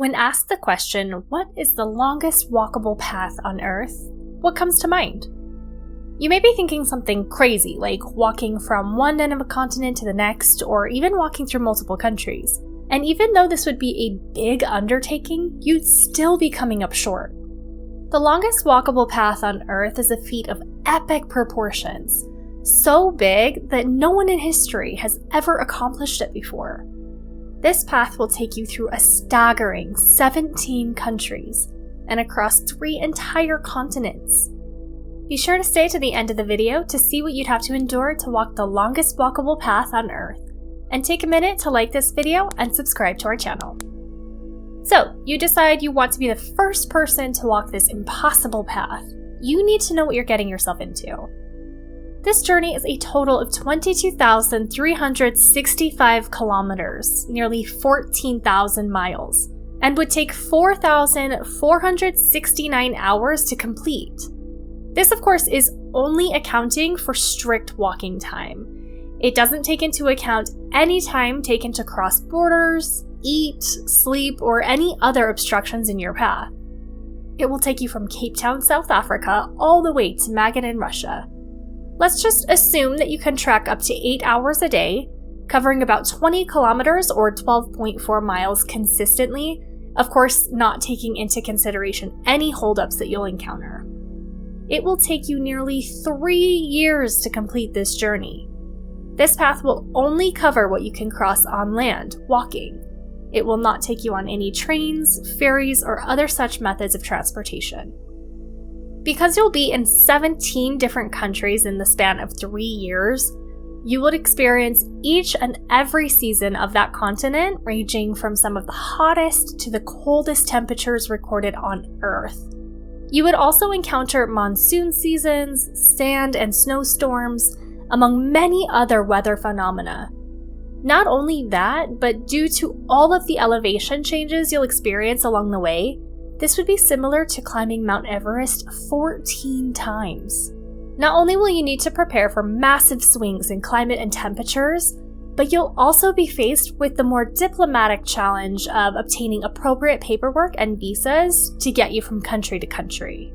When asked the question, what is the longest walkable path on Earth, what comes to mind? You may be thinking something crazy, like walking from one end of a continent to the next, or even walking through multiple countries. And even though this would be a big undertaking, you'd still be coming up short. The longest walkable path on Earth is a feat of epic proportions, so big that no one in history has ever accomplished it before. This path will take you through a staggering 17 countries and across 3 entire continents. Be sure to stay to the end of the video to see what you'd have to endure to walk the longest walkable path on Earth, and take a minute to like this video and subscribe to our channel. So, you decide you want to be the first person to walk this impossible path. You need to know what you're getting yourself into. This journey is a total of 22,365 kilometers, nearly 14,000 miles, and would take 4,469 hours to complete. This, of course, is only accounting for strict walking time. It doesn't take into account any time taken to cross borders, eat, sleep, or any other obstructions in your path. It will take you from Cape Town, South Africa, all the way to Magadan in Russia. Let's just assume that you can trek up to 8 hours a day, covering about 20 kilometers or 12.4 miles consistently, of course not taking into consideration any holdups that you'll encounter. It will take you nearly 3 years to complete this journey. This path will only cover what you can cross on land, walking. It will not take you on any trains, ferries, or other such methods of transportation. Because you'll be in 17 different countries in the span of 3 years, you will experience each and every season of that continent, ranging from some of the hottest to the coldest temperatures recorded on Earth. You would also encounter monsoon seasons, sand and snowstorms, among many other weather phenomena. Not only that, but due to all of the elevation changes you'll experience along the way, this would be similar to climbing Mount Everest 14 times. Not only will you need to prepare for massive swings in climate and temperatures, but you'll also be faced with the more diplomatic challenge of obtaining appropriate paperwork and visas to get you from country to country.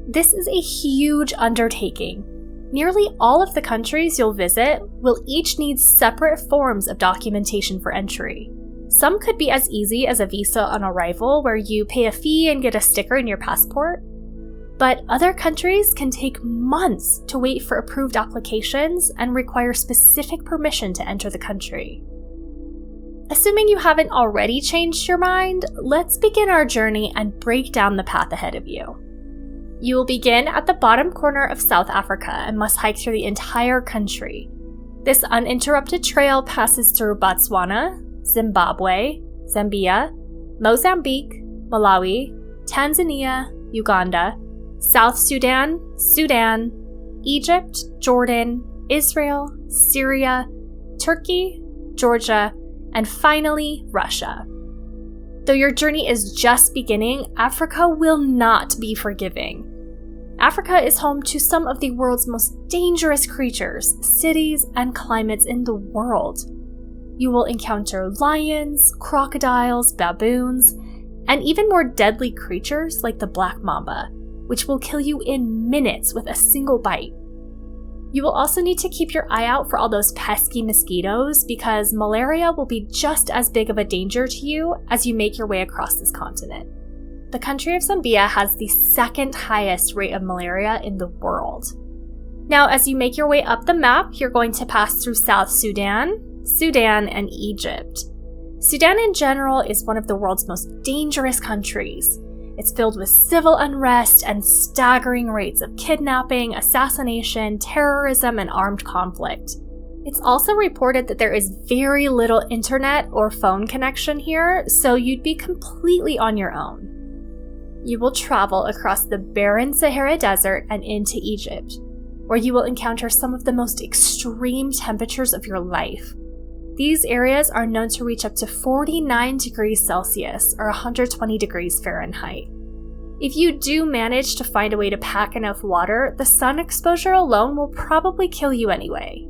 This is a huge undertaking. Nearly all of the countries you'll visit will each need separate forms of documentation for entry. Some could be as easy as a visa on arrival, where you pay a fee and get a sticker in your passport. But other countries can take months to wait for approved applications and require specific permission to enter the country. Assuming you haven't already changed your mind, let's begin our journey and break down the path ahead of you. You will begin at the bottom corner of South Africa and must hike through the entire country. This uninterrupted trail passes through Botswana, Zimbabwe, Zambia, Mozambique, Malawi, Tanzania, Uganda, South Sudan, Sudan, Egypt, Jordan, Israel, Syria, Turkey, Georgia, and finally, Russia. Though your journey is just beginning, Africa will not be forgiving. Africa is home to some of the world's most dangerous creatures, cities, and climates in the world. You will encounter lions, crocodiles, baboons, and even more deadly creatures like the black mamba, which will kill you in minutes with a single bite. You will also need to keep your eye out for all those pesky mosquitoes, because malaria will be just as big of a danger to you as you make your way across this continent. The country of Zambia has the second highest rate of malaria in the world. Now, as you make your way up the map, you're going to pass through South Sudan, and Egypt. Sudan in general is one of the world's most dangerous countries. It's filled with civil unrest and staggering rates of kidnapping, assassination, terrorism, and armed conflict. It's also reported that there is very little internet or phone connection here, so you'd be completely on your own. You will travel across the barren Sahara Desert and into Egypt, where you will encounter some of the most extreme temperatures of your life. These areas are known to reach up to 49 degrees Celsius or 120 degrees Fahrenheit. If you do manage to find a way to pack enough water, the sun exposure alone will probably kill you anyway.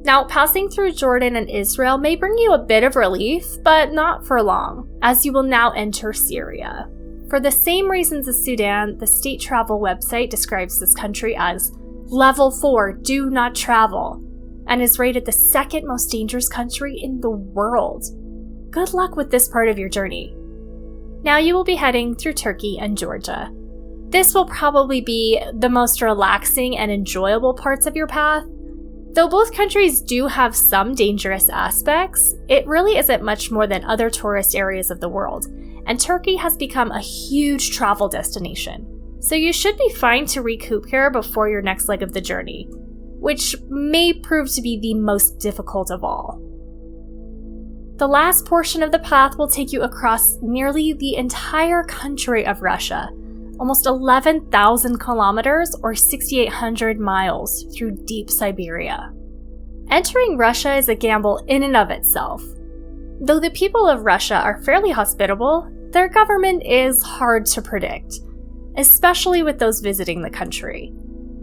Now, passing through Jordan and Israel may bring you a bit of relief, but not for long, as you will now enter Syria. For the same reasons as Sudan, the state travel website describes this country as Level 4, do not travel, and is rated the second most dangerous country in the world. Good luck with this part of your journey. Now you will be heading through Turkey and Georgia. This will probably be the most relaxing and enjoyable parts of your path. Though both countries do have some dangerous aspects, it really isn't much more than other tourist areas of the world, and Turkey has become a huge travel destination. So you should be fine to recoup here before your next leg of the journey, which may prove to be the most difficult of all. The last portion of the path will take you across nearly the entire country of Russia, almost 11,000 kilometers or 6,800 miles through deep Siberia. Entering Russia is a gamble in and of itself. Though the people of Russia are fairly hospitable, their government is hard to predict, especially with those visiting the country.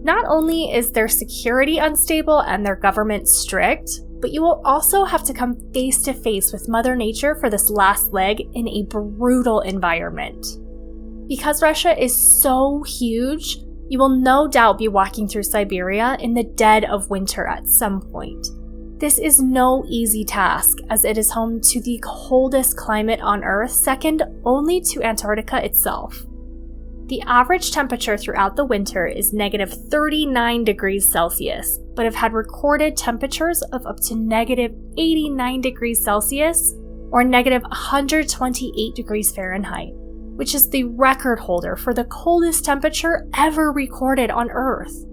Not only is their security unstable and their government strict, but you will also have to come face to face with Mother Nature for this last leg in a brutal environment. Because Russia is so huge, you will no doubt be walking through Siberia in the dead of winter at some point. This is no easy task, as it is home to the coldest climate on Earth, second only to Antarctica itself. The average temperature throughout the winter is negative 39 degrees Celsius, but have had recorded temperatures of up to negative 89 degrees Celsius or negative 128 degrees Fahrenheit, which is the record holder for the coldest temperature ever recorded on Earth.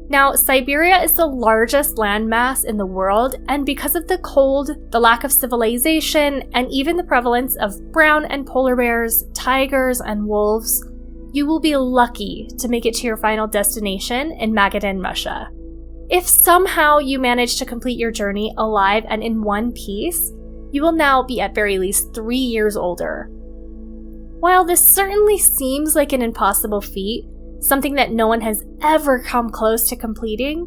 Now, Siberia is the largest landmass in the world, and because of the cold, the lack of civilization, and even the prevalence of brown and polar bears, tigers, and wolves, you will be lucky to make it to your final destination in Magadan, Russia. If somehow you manage to complete your journey alive and in one piece, you will now be at very least 3 years older. While this certainly seems like an impossible feat, something that no one has ever come close to completing,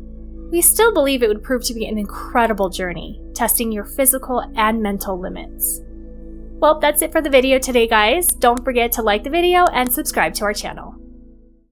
we still believe it would prove to be an incredible journey, testing your physical and mental limits. Well, that's it for the video today, guys. Don't forget to like the video and subscribe to our channel.